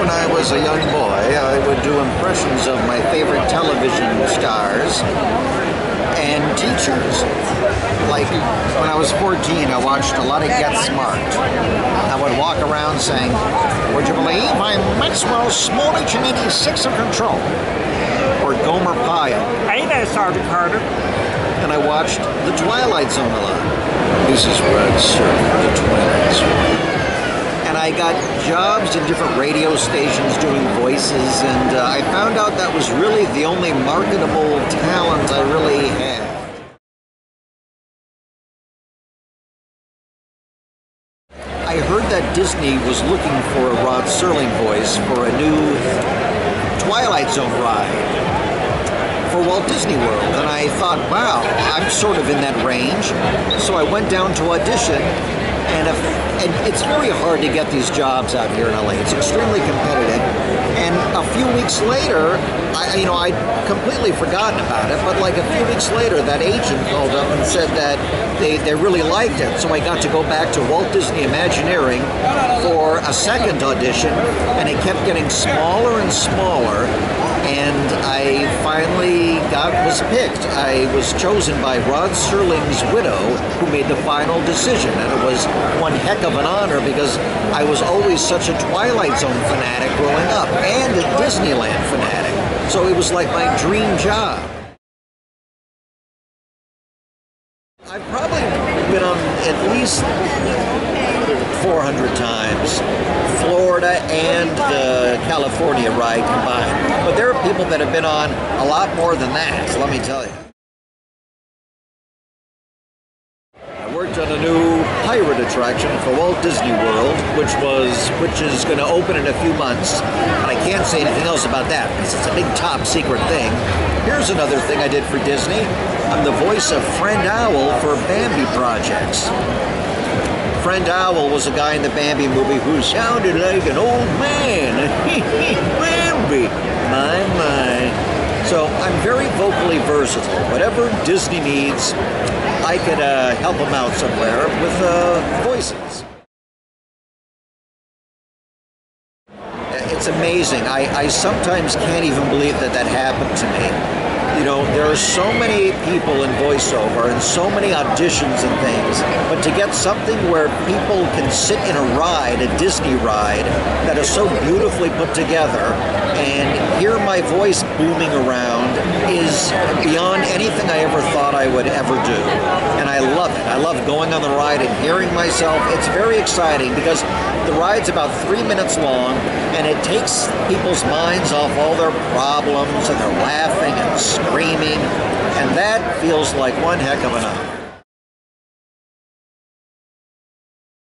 when I was a young boy, I would do impressions of my favorite television stars and teachers. Like, when I was 14, I watched a lot of Get Smart. I would walk around saying, "Would you believe I'm Maxwell Smolich in 86 of Control?" Or Gomer Pyle. Hey there, Sergeant Carter. And I watched The Twilight Zone a lot. This is Red Sergeant, The Twilight Zone. And I got jobs in different radio stations doing voices, and I found out that was really the only marketable talent I really had. I heard that Disney was looking for a Rod Serling voice for a new Twilight Zone ride for Walt Disney World, and I thought, wow, I'm sort of in that range. So I went down to audition, and it's very hard to get these jobs out here in LA. It's extremely competitive. And a few weeks later, I'd completely forgotten about it, but like a few weeks later, that agent called up and said that they really liked it. So I got to go back to Walt Disney Imagineering for a second audition, and it kept getting smaller and smaller. And I finally was picked. I was chosen by Rod Serling's widow, who made the final decision. And it was one heck of an honor because I was always such a Twilight Zone fanatic growing up and a Disneyland fanatic. So it was like my dream job. I've probably been on at least 400 times, Florida and the California ride combined. But there are people that have been on a lot more than that, let me tell you. I worked on a new pirate attraction for Walt Disney World, which is going to open in a few months. But I can't say anything else about that because it's a big top secret thing. Here's another thing I did for Disney. I'm the voice of Friend Owl for Bambi projects. Friend Owl was a guy in the Bambi movie who sounded like an old man. Bambi, my. So I'm very vocally versatile. Whatever Disney needs, I could help them out somewhere with voices. It's amazing. I sometimes can't even believe that happened to me. You know, there are so many people in voiceover and so many auditions and things, but to get something where people can sit in a ride, a Disney ride, that is so beautifully put together and hear my voice booming around is beyond anything I ever thought I would ever do. And I love it. I love going on the ride and hearing myself. It's very exciting because the ride's about 3 minutes long and it takes people's minds off all their problems and they're laughing and screaming, and that feels like one heck of an honor.